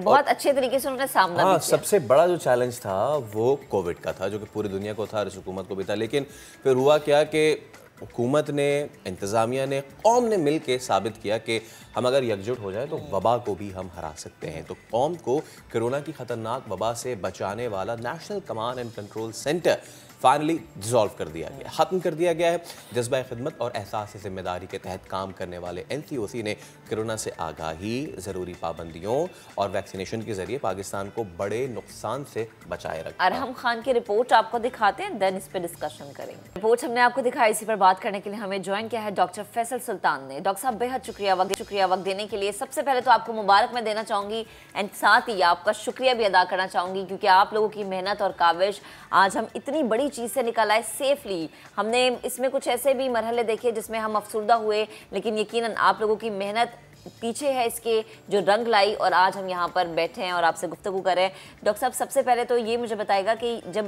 بہت اچھے طریقے سے انہوں نے سامنا بھی کیا۔ سب سے بڑا جو چیلنج تھا وہ کووڈ کا تھا، جو کہ پوری دنیا کو تھا اور اس حکومت کو بھی تھا، لیکن پھر ہوا کیا کہ حکومت نے، انتظامیہ نے، قوم نے مل کے ثابت کیا کہ ہم اگر یکجٹ ہو جائیں تو وبا کو بھی ہم ہرا سکتے ہیں۔ تو قوم کو کرونا کی خطرناک وبا سے بچانے والا national command and control centre finally dissolve کر دیا گیا، ختم کر دیا گیا ہے۔ جذبہ خدمت اور احساس ذمہ داری کے تحت کام کرنے والے NCOC نے کرونا سے آگاہی، ضروری پابندیوں اور ویکسینیشن کے ذریعے پاکستان کو بڑے نقصان سے بچائے رکھا۔ ارحم خان کی رپورٹ آپ کو دکھاتے ہیں، دین اس پہ ڈسکشن کریں گے۔ رپورٹ ہم نے آپ کو دکھائی، اسی پر بات کرنے کے لیے ہمیں جوائن کیا ہے ڈاکٹر فیصل سلطان نے۔ ڈاکٹر صاحب بہت شکریہ وقت دینے کے لیے۔ سب سے پہلے تو آپ کو مبارک میں دینا چاہوں گی، اینڈ ساتھ ہی آپ کا شکریہ بھی ادا کرنا چاہوں گی، کیونکہ آپ لوگوں کی محنت اور کاوش آج ہم اتنی بڑی چیز سے نکل آئے سیفلی۔ ہم نے اس میں کچھ ایسے بھی مرحلے دیکھے جس میں ہم افسردہ ہوئے، لیکن یقیناً آپ لوگوں کی محنت پیچھے ہے اس کے جو رنگ لائی، اور آج ہم یہاں پر بیٹھے ہیں اور آپ سے گفتگو کر رہے ہیں۔ ڈاکٹر صاحب سب سے پہلے تو یہ مجھے بتائے گا کہ جب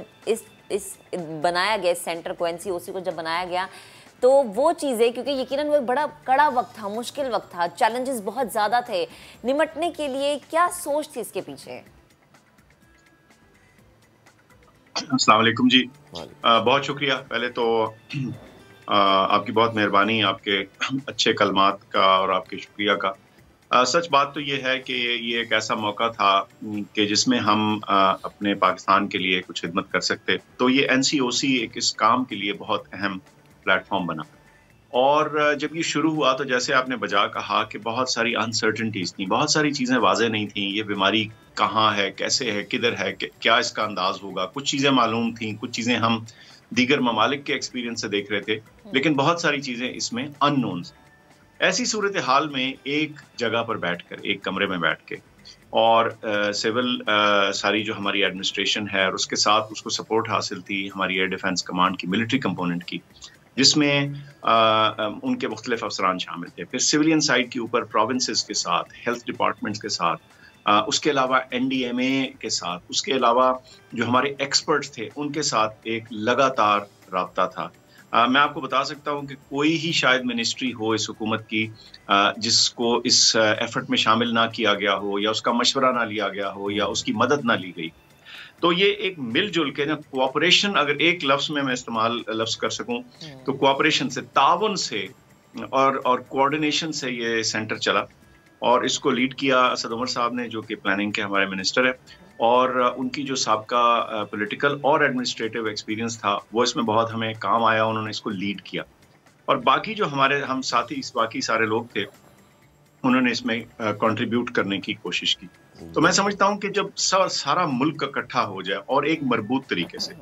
اس بنایا گیا اس سینٹر کو، NCOC کو جب بنایا گیا تو وہ چیزیں، کیونکہ یقیناً وہ ایک بڑا کڑا وقت تھا، مشکل وقت تھا، چیلنجز بہت زیادہ تھے، نمٹنے کے لیے کیا سوچ تھی اس کے پیچھے؟ السلام علیکم جی، بہت شکریہ۔ پہلے تو آپ کی بہت مہربانی، آپ کے اچھے کلمات کا اور آپ کے شکریہ کا۔ سچ بات تو یہ ہے کہ یہ ایک ایسا موقع تھا کہ جس میں ہم اپنے پاکستان کے لیے کچھ خدمت کر سکتے، تو یہ NCOC ایک اس کام کے لیے بہت اہم پلیٹ فارم بنا۔ اور جب یہ شروع ہوا تو جیسے آپ نے بجا کہا کہ بہت ساری انسرٹنٹیز تھیں، بہت ساری چیزیں واضح نہیں تھیں، یہ بیماری کہاں ہے، کیسے ہے، کدھر ہے، کیا اس کا انداز ہوگا۔ کچھ چیزیں معلوم تھیں، کچھ چیزیں ہم دیگر ممالک کے ایکسپیرینس سے دیکھ رہے تھے، لیکن بہت ساری چیزیں اس میں ان نون تھیں۔ ایسی صورتحال میں ایک جگہ پر بیٹھ کر، ایک کمرے میں بیٹھ کے، اور سول ساری جو ہماری ایڈمنسٹریشن ہے اور اس کے ساتھ اس کو سپورٹ حاصل تھی ہماری ایئر ڈیفنس کمانڈ کی، ملٹری کمپوننٹ کی، جس میں ان کے مختلف افسران شامل تھے، پھر سویلین سائڈ کے اوپر پروونسز کے ساتھ، ہیلتھ ڈپارٹمنٹس کے ساتھ، اس کے علاوہ NDMA کے ساتھ، اس کے علاوہ جو ہمارے ایکسپرٹس تھے ان کے ساتھ ایک لگاتار رابطہ تھا۔ میں آپ کو بتا سکتا ہوں کہ کوئی ہی شاید منسٹری ہو اس حکومت کی جس کو اس ایفرٹ میں شامل نہ کیا گیا ہو، یا اس کا مشورہ نہ لیا گیا ہو، یا اس کی مدد نہ لی گئی۔ تو یہ ایک مل جل کے نا، کوآپریشن، اگر ایک لفظ میں استعمال لفظ کر سکوں تو کوآپریشن سے، تعاون سے اور کوآرڈینیشن سے یہ سینٹر چلا، اور اس کو لیڈ کیا اسد عمر صاحب نے، جو کہ پلاننگ کے ہمارے منسٹر ہیں، اور ان کی جو سابقہ پولیٹیکل اور ایڈمنسٹریٹو ایکسپیرینس تھا وہ اس میں بہت ہمیں کام آیا، انہوں نے اس کو لیڈ کیا۔ اور باقی جو ہمارے ہم ساتھی، باقی سارے لوگ تھے، انہوں نے اس میں کنٹریبیوٹ کرنے کی کوشش کی۔ تو میں سمجھتا ہوں کہ جب سارا ملک اکٹھا ہو جائے اور ایک مربوط طریقے سے،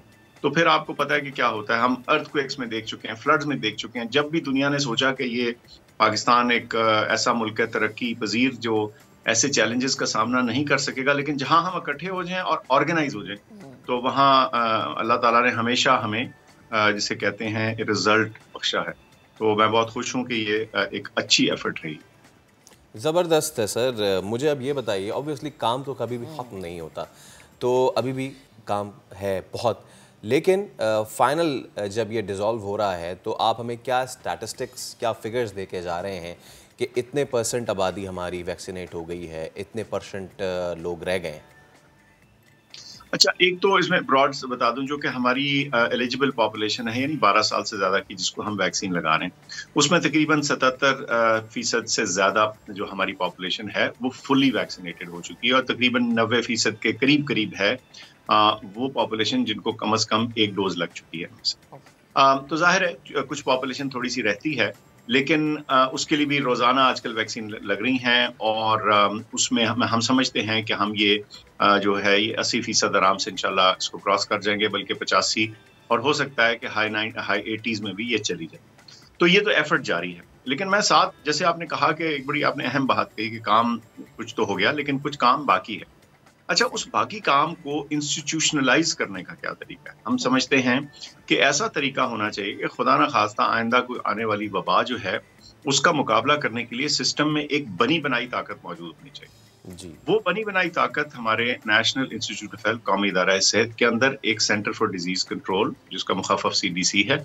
تو پھر آپ کو پتہ ہے کہ کیا ہوتا ہے۔ ہم ارتھ کویکس میں دیکھ چکے ہیں، فلڈز میں دیکھ چکے ہیں، جب بھی دنیا نے سوچا کہ یہ پاکستان ایک ایسا ملک ہے ترقی پذیر جو ایسے چیلنجز کا سامنا نہیں کر سکے گا، لیکن جہاں ہم اکٹھے ہو جائیں اور آرگنائز ہو جائیں، تو وہاں اللہ تعالیٰ نے ہمیشہ ہمیں جسے کہتے ہیں رزلٹ بخشا ہے۔ تو میں بہت خوش ہوں کہ یہ ایک اچھی ایفرٹ رہی۔ زبردست ہے سر۔ مجھے اب یہ بتائیے، اوبویسلی کام تو کبھی بھی ختم نہیں ہوتا، تو ابھی بھی کام ہے بہت، لیکن فائنل جب یہ ڈیزالو ہو رہا ہے تو آپ ہمیں کیا اسٹیٹسٹکس، کیا فگرز دے کے جا رہے ہیں کہ اتنے پرسنٹ آبادی ہماری ویکسینیٹ ہو گئی ہے، اتنے پرسنٹ لوگ رہ گئے ہیں؟ اچھا، ایک تو اس میں براڈ بتا دوں، جو کہ ہماری ایلیجیبل پاپولیشن ہے، یعنی 12 سال سے زیادہ کی جس کو ہم ویکسین لگا رہے ہیں، اس میں تقریباً 77% سے زیادہ جو ہماری پاپولیشن ہے وہ فلی ویکسینیٹڈ ہو چکی ہے، اور تقریباً 90% کے قریب ہے وہ پاپولیشن جن کو کم از کم ایک ڈوز لگ چکی ہے۔ تو ظاہر ہے کچھ پاپولیشن تھوڑی سی رہتی ہے، لیکن اس کے لیے بھی روزانہ آج کل ویکسین لگ رہی ہیں، اور اس میں ہم سمجھتے ہیں کہ ہم یہ جو ہے یہ 80% آرام سے انشاءاللہ اس کو کراس کر جائیں گے، بلکہ 85، اور ہو سکتا ہے کہ ہائی 80s میں بھی یہ چلی جائے۔ تو یہ تو ایفرٹ جاری ہے، لیکن میں ساتھ، جیسے آپ نے کہا کہ ایک بڑی آپ نے اہم بات کہی کہ کام کچھ تو ہو گیا لیکن کچھ کام باقی ہے۔ اچھا، اس باقی کام کو انسٹیٹیوشنلائز کرنے کا کیا طریقہ ہے؟ ہم سمجھتے ہیں کہ ایسا طریقہ ہونا چاہیے کہ خدا نہ خواستہ آئندہ کوئی آنے والی وبا جو ہے اس کا مقابلہ کرنے کے لیے سسٹم میں ایک بنی بنائی طاقت موجود ہونی چاہیے جی۔ وہ بنی بنائی طاقت ہمارے نیشنل انسٹیٹیوٹ آف ہیلتھ، قومی ادارہ صحت کے اندر ایک سینٹر فار ڈیزیز کنٹرول، جس کا مخفف CDC ہے،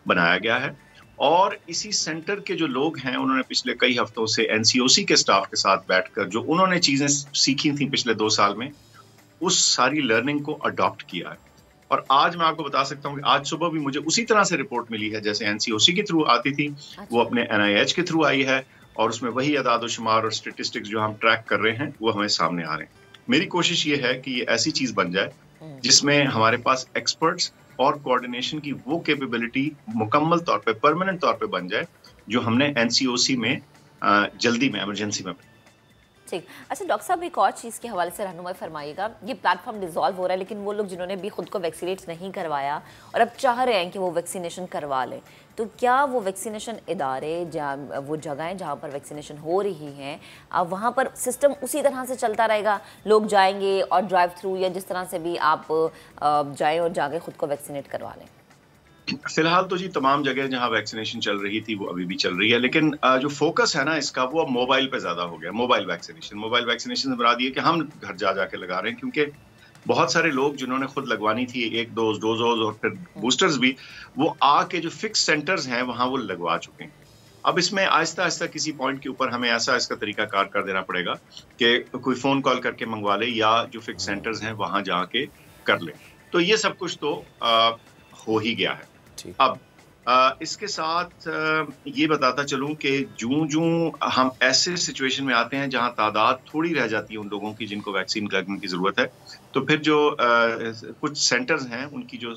بنایا گیا ہے، اور اسی سینٹر کے جو لوگ ہیں انہوں نے پچھلے کئی ہفتوں سے NCOC کے سٹاف کے ساتھ بیٹھ کر جو انہوں نے چیزیں سیکھی تھیں پچھلے 2 سال میں اس ساری لرننگ کو اڈاپٹ کیا ہے. اور آج میں آپ کو بتا سکتا ہوں کہ آج صبح بھی مجھے اسی طرح سے رپورٹ ملی ہے جیسے NCOC کے تھرو آتی تھی, وہ اپنے NIH کے تھرو آئی ہے, اور اس میں وہی اعداد و شمار اور اسٹیٹسٹکس جو ہم ٹریک کر رہے ہیں وہ ہمیں سامنے آ رہے ہیں. میری کوشش یہ ہے کہ یہ ایسی چیز بن جائے جس میں ہمارے پاس ایکسپرٹس اور کوآرڈینیشن کی وہ کیپیبلٹی مکمل طور پہ پرماننٹ طور پہ بن جائے جو ہم نے NCOC میں جلدی میں ایمرجنسی میں. ٹھیک. اچھا ڈاکٹر صاحب ایک اور چیز کے حوالے سے رہنمائی فرمائیے گا. یہ پلیٹ فارم ڈیزالو ہو رہا ہے لیکن وہ لوگ جنہوں نے بھی خود کو ویکسینیٹ نہیں کروایا اور اب چاہ رہے ہیں کہ وہ ویکسینیشن کروا لیں, تو کیا وہ ویکسینیشن ادارے وہ جگہیں جہاں پر ویکسینیشن ہو رہی ہیں وہاں پر سسٹم اسی طرح سے چلتا رہے گا, لوگ جائیں گے اور ڈرائیو تھرو یا جس طرح سے بھی آپ جائیں اور جا کے خود کو ویکسینیٹ کروا لیں؟ فی الحال تو جی تمام جگہ جہاں ویکسینیشن چل رہی تھی وہ ابھی بھی چل رہی ہے, لیکن جو فوکس ہے نا اس کا وہ اب موبائل پہ زیادہ ہو گیا. موبائل ویکسینیشن سے مراد یہ کہ ہم گھر جا کے لگا رہے ہیں, کیونکہ بہت سارے لوگ جنہوں نے خود لگوانی تھی 1 ڈوز اور پھر بوسٹرز بھی, وہ آ کے جو فکس سینٹرز ہیں وہاں وہ لگوا چکے ہیں. اب اس میں آہستہ آہستہ کسی پوائنٹ کے اوپر ہمیں ایسا اس کا طریقہ کار کر دینا پڑے گا کہ کوئی فون کال کر کے منگوا لے یا جو فکس سینٹرز ہیں وہاں جا کے کر لے. تو یہ سب کچھ تو ہو ہی گیا ہے. اب اس کے ساتھ یہ بتاتا چلوں کہ جوں ہم ایسے سچویشن میں آتے ہیں جہاں تعداد تھوڑی رہ جاتی ہے ان لوگوں کی جن کو ویکسین لگنے کی ضرورت ہے, تو پھر جو کچھ سینٹرز ہیں ان کی جو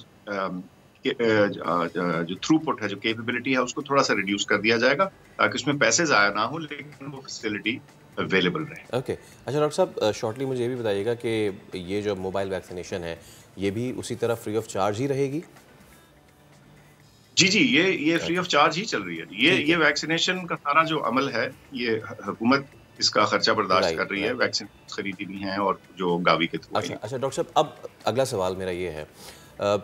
تھرو پٹ ہے, جو کیپیبلٹی ہے, اس کو تھوڑا سا ریڈیوس کر دیا جائے گا تاکہ اس میں پیسے ضائع نہ ہو لیکن وہ فیسلٹی اویلیبل رہے. اوکے. اچھا ڈاکٹر صاحب شارٹلی مجھے یہ بھی بتائیے گا کہ یہ جو موبائل ویکسینیشن ہے یہ بھی اسی طرح فری آف چارج ہی رہے گی؟ جی یہ فری آف چارج ہی چل رہی ہے. یہ ویکسینیشن کا سارا جو عمل ہے یہ حکومت اس کا خرچہ برداشت کر رہی ہے, ویکسین خریدی بھی ہیں اور جو گاوی کے تھرو. اچھا ڈاکٹر صاحب اب اگلا سوال میرا یہ ہے,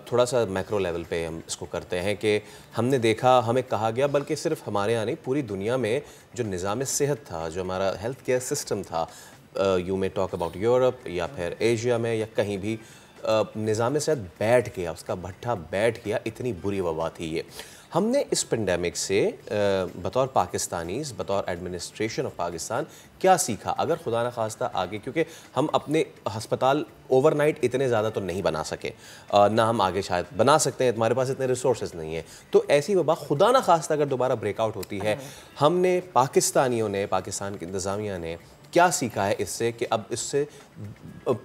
تھوڑا سا میکرو لیول پہ ہم اس کو کرتے ہیں کہ ہم نے دیکھا, ہمیں کہا گیا, بلکہ صرف ہمارے یہاں نہیں پوری دنیا میں جو نظام صحت تھا, جو ہمارا ہیلتھ کیئر سسٹم تھا, یو میں ٹاک اباؤٹ یورپ یا پھر ایشیا میں یا کہیں بھی, نظام صحت بیٹھ گیا, اس کا بھٹا بیٹھ گیا. اتنی بری وبا تھی یہ. ہم نے اس پینڈیمک سے بطور پاکستانیز, بطور ایڈمنسٹریشن آف پاکستان کیا سیکھا؟ اگر خدا نخواستہ آگے, کیونکہ ہم اپنے ہسپتال اوور نائٹ اتنے زیادہ تو نہیں بنا سکے, نہ ہم آگے شاید بنا سکتے ہیں, ہمارے پاس اتنے ریسورسز نہیں ہیں, تو ایسی وبا خدا نخواستہ اگر دوبارہ بریک آؤٹ ہوتی ہے, ہم نے پاکستانیوں نے, پاکستان کی انتظامیہ نے کیا سیکھا ہے اس سے کہ اب اس سے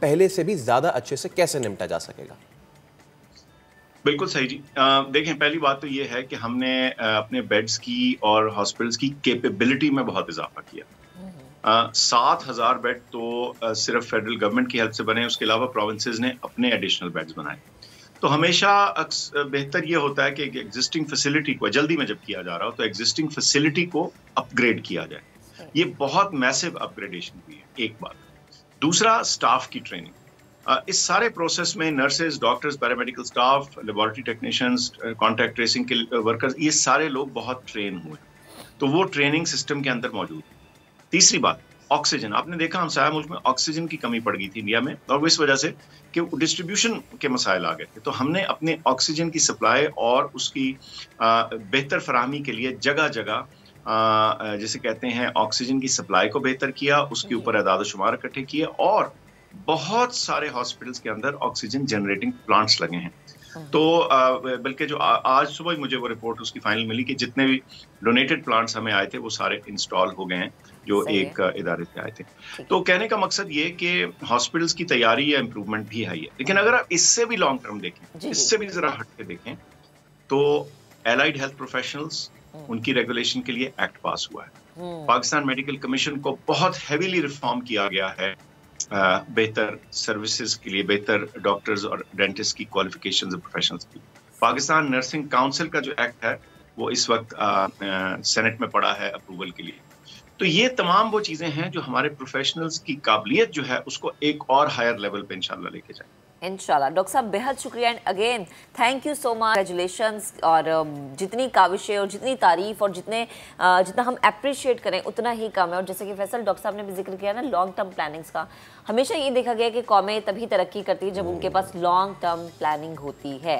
پہلے سے بھی زیادہ اچھے سے کیسے نمٹا جا سکے گا؟ بالکل صحیح جی. دیکھیں پہلی بات تو یہ ہے کہ ہم نے اپنے بیڈز کی اور ہاسپٹلس کی کیپیبلٹی میں بہت اضافہ کیا. 7,000 بیڈ تو صرف فیڈرل گورنمنٹ کی ہیلپ سے بنے, اس کے علاوہ پروونسز نے اپنے ایڈیشنل بیڈز بنائے. تو ہمیشہ بہتر یہ ہوتا ہے کہ ایگزسٹنگ فیسلٹی کو, جلدی میں جب کیا جا رہا ہو تو ایگزسٹنگ فیسلٹی کو اپ گریڈ کیا جائے. یہ بہت میسو اپ گریڈیشن ہوئی ہے, ایک بات. دوسرا اسٹاف کی ٹریننگ. اس سارے پروسیس میں nurses, doctors, paramedical staff, laboratory technicians, contact tracing کے ورکرز, یہ سارے لوگ بہت ٹرین ہوئے, تو وہ ٹریننگ سسٹم کے اندر موجود ہے. تیسری بات آکسیجن. آپ نے دیکھا ہم سایہ ملک میں آکسیجن کی کمی پڑ گئی تھی انڈیا میں, اور وہ اس وجہ سے کہ ڈسٹریبیوشن کے مسائل آ گئے تھے. تو ہم نے اپنے آکسیجن کی سپلائی اور اس کی بہتر فراہمی کے لیے جگہ جگہ جسے کہتے ہیں آکسیجن کی سپلائی کو بہتر کیا, اس کے اوپر اعداد و شمار اکٹھے کیے, اور بہت سارے ہاسپٹلس کے اندر آکسیجن جنریٹنگ پلانٹس لگے ہیں. تو بلکہ جو آج صبح مجھے وہ رپورٹ اس کی فائنل ملی کہ جتنے بھی ڈونیٹڈ پلانٹس ہمیں آئے تھے وہ سارے انسٹال ہو گئے ہیں جو ایک ادارے سے آئے تھے. تو کہنے کا مقصد یہ کہ ہاسپٹلس کی تیاری یا امپروومنٹ بھی ہے, لیکن اگر آپ اس سے بھی لانگ ٹرم دیکھیں, اس سے بھی ذرا ہٹ کے دیکھیں, تو الائڈ ہیلتھ پروفیشنلز, ان کی ریگولیشن کے لیے ایکٹ پاس ہوا ہے. پاکستان میڈیکل کمیشن کو بہت ہیویلی ریفارم کیا گیا ہے بہتر سروسز کے لیے, بہتر ڈاکٹرز اور ڈینٹسٹ کی کوالیفیکیشنز اور پروفیشنلز کی. پاکستان نرسنگ کاؤنسل کا جو ایکٹ ہے وہ اس وقت سینٹ میں پڑا ہے اپروول کے لیے. تو یہ تمام وہ چیزیں ہیں جو ہمارے پروفیشنلز کی قابلیت جو ہے اس کو ایک اور ہائر لیول پہ انشاءاللہ لے کے جائیں. انشاءاللہ. ڈاکٹر صاحب بہت شکریہ, and again thank you so much, congratulations. اور جتنی کاوشیں اور جتنی تعریف اور جتنا ہم اپریشیٹ کریں اتنا ہی کم ہے. اور جیسے کہ فیصل ڈاکٹر صاحب نے بھی ذکر کیا نا لانگ ٹرم پلاننگز کا, ہمیشہ یہ دیکھا گیا کہ قومیں تبھی ترقی کرتی ہیں جب ان کے پاس لانگ ٹرم پلاننگ ہوتی ہے.